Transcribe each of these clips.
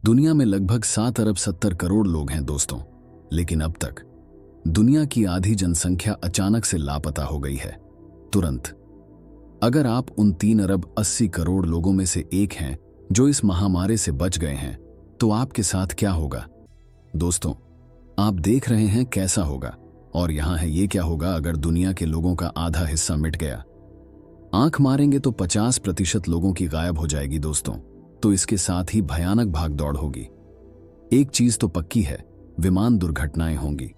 दुनिया में लगभग 7 अरब 70 करोड़ लोग हैं दोस्तों, लेकिन अब तक दुनिया की आधी जनसंख्या अचानक से लापता हो गई है। तुरंत अगर आप उन 3 अरब 80 करोड़ लोगों में से एक हैं जो इस महामारी से बच गए हैं, तो आपके साथ क्या होगा? दोस्तों, आप देख रहे हैं कैसा होगा, और यहां है ये क्या होगा अगर दुनिया के लोगों का आधा हिस्सा मिट गया। आंख मारेंगे तो 50% लोगों की गायब हो जाएगी दोस्तों, तो इसके साथ ही भयानक भागदौड़ होगी। एक चीज तो पक्की है, विमान दुर्घटनाएं होंगी।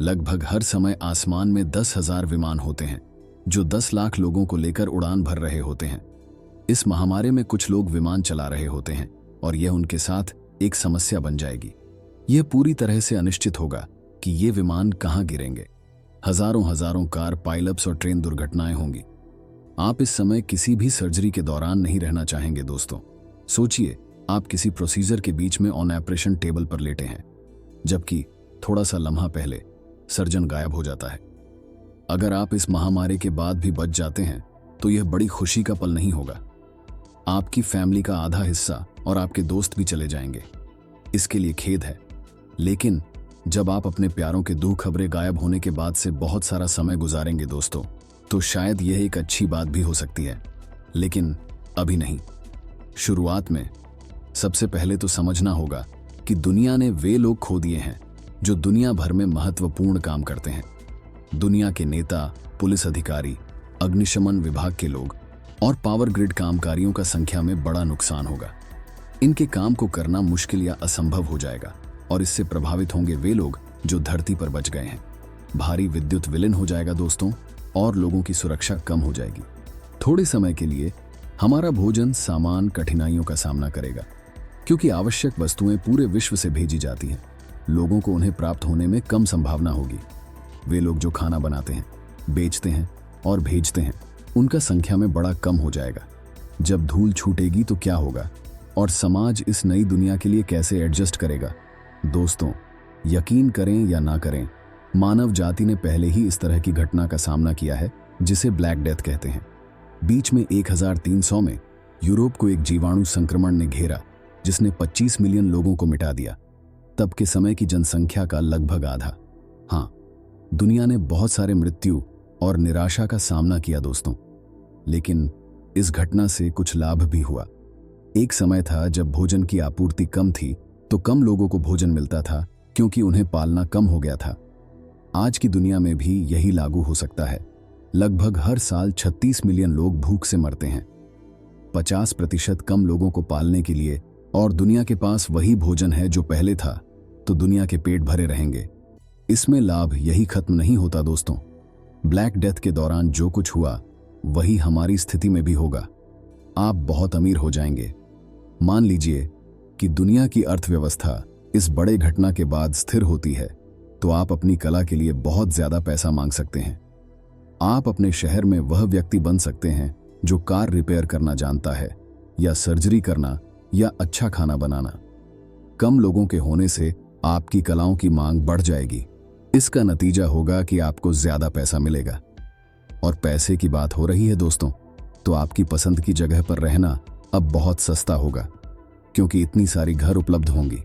लगभग हर समय आसमान में 10,000 विमान होते हैं जो 10 लाख लोगों को लेकर उड़ान भर रहे होते हैं। इस महामारी में कुछ लोग विमान चला रहे होते हैं और यह उनके साथ एक समस्या बन जाएगी। यह पूरी तरह से अनिश्चित होगा कि ये विमान कहां गिरेंगे। हजारों कार, पाइलट्स और ट्रेन दुर्घटनाएं होंगी। आप इस समय किसी भी सर्जरी के दौरान नहीं रहना चाहेंगे दोस्तों। सोचिए, आप किसी प्रोसीजर के बीच में ऑन ऑपरेशन टेबल पर लेटे हैं, जबकि थोड़ा सा लम्हा पहले सर्जन गायब हो जाता है। अगर आप इस महामारी के बाद भी बच जाते हैं तो यह बड़ी खुशी का पल नहीं होगा। आपकी फैमिली का आधा हिस्सा और आपके दोस्त भी चले जाएंगे। इसके लिए खेद है, लेकिन जब आप अपने प्यारों के दुख खबरें गायब होने के बाद से बहुत सारा समय गुजारेंगे दोस्तों, तो शायद यह एक अच्छी बात भी हो सकती है, लेकिन अभी नहीं। शुरुआत में सबसे पहले तो समझना होगा कि दुनिया ने वे लोग खो दिए हैं जो दुनिया भर में महत्वपूर्ण काम करते हैं। दुनिया के नेता, पुलिस अधिकारी, अग्निशमन विभाग के लोग और पावर ग्रिड कामकारियों का संख्या में बड़ा नुकसान होगा। इनके काम को करना मुश्किल या असंभव हो जाएगा और इससे प्रभावित होंगे वे लोग जो धरती पर बच गए हैं। भारी विद्युत विलीन हो जाएगा दोस्तों, और लोगों की सुरक्षा कम हो जाएगी। थोड़े समय के लिए हमारा भोजन सामान कठिनाइयों का सामना करेगा, क्योंकि आवश्यक वस्तुएं पूरे विश्व से भेजी जाती हैं। लोगों को उन्हें प्राप्त होने में कम संभावना होगी। वे लोग जो खाना बनाते हैं, बेचते हैं और भेजते हैं, उनका संख्या में बड़ा कम हो जाएगा। जब धूल छूटेगी तो क्या होगा, और समाज इस नई दुनिया के लिए कैसे एडजस्ट करेगा? दोस्तों, यकीन करें या ना करें, मानव जाति ने पहले ही इस तरह की घटना का सामना किया है, जिसे ब्लैक डेथ कहते हैं। बीच में 1300 में यूरोप को एक जीवाणु संक्रमण ने घेरा, जिसने 25 मिलियन लोगों को मिटा दिया। तब के समय की जनसंख्या का लगभग आधा। हाँ, दुनिया ने बहुत सारे मृत्यु और निराशा का सामना किया दोस्तों, लेकिन इस घटना से कुछ लाभ भी हुआ। एक समय था जब भोजन की आपूर्ति कम थी, तो कम लोगों को भोजन मिलता था, क्योंकि उन्हें पालना कम हो गया था। आज की दुनिया में भी यही लागू हो सकता है। लगभग हर साल 36 मिलियन लोग भूख से मरते हैं। 50% कम लोगों को पालने के लिए और दुनिया के पास वही भोजन है जो पहले था, तो दुनिया के पेट भरे रहेंगे। इसमें लाभ यही खत्म नहीं होता दोस्तों। ब्लैक डेथ के दौरान जो कुछ हुआ वही हमारी स्थिति में भी होगा। आप बहुत अमीर हो जाएंगे। मान लीजिए कि दुनिया की अर्थव्यवस्था इस बड़े घटना के बाद स्थिर होती है, तो आप अपनी कला के लिए बहुत ज्यादा पैसा मांग सकते हैं। आप अपने शहर में वह व्यक्ति बन सकते हैं जो कार रिपेयर करना जानता है, या सर्जरी करना, या अच्छा खाना बनाना। कम लोगों के होने से आपकी कलाओं की मांग बढ़ जाएगी। इसका नतीजा होगा कि आपको ज्यादा पैसा मिलेगा। और पैसे की बात हो रही है दोस्तों, तो आपकी पसंद की जगह पर रहना अब बहुत सस्ता होगा, क्योंकि इतनी सारी घर उपलब्ध होंगी।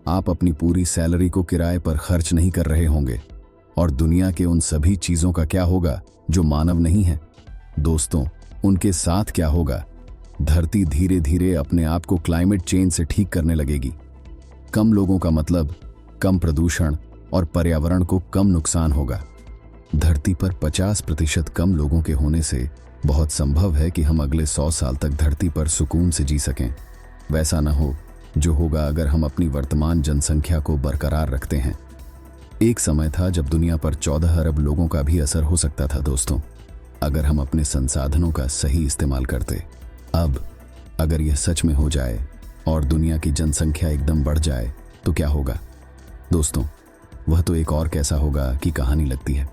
आप अपनी पूरी सैलरी को किराए पर खर्च नहीं कर रहे होंगे। और दुनिया के उन सभी चीजों का क्या होगा जो मानव नहीं है? दोस्तों, उनके साथ क्या होगा? धरती धीरे धीरे अपने आप को क्लाइमेट चेंज से ठीक करने लगेगी। कम लोगों का मतलब कम प्रदूषण और पर्यावरण को कम नुकसान होगा। धरती पर 50% कम लोगों के होने से बहुत संभव है कि हम अगले 100 साल तक धरती पर सुकून से जी सकें। वैसा न हो जो होगा अगर हम अपनी वर्तमान जनसंख्या को बरकरार रखते हैं। एक समय था जब दुनिया पर 14 अरब लोगों का भी असर हो सकता था दोस्तों, अगर हम अपने संसाधनों का सही इस्तेमाल करते। अब अगर यह सच में हो जाए और दुनिया की जनसंख्या एकदम बढ़ जाए, तो क्या होगा? दोस्तों, वह तो एक और कैसा होगा कि कहानी लगती है।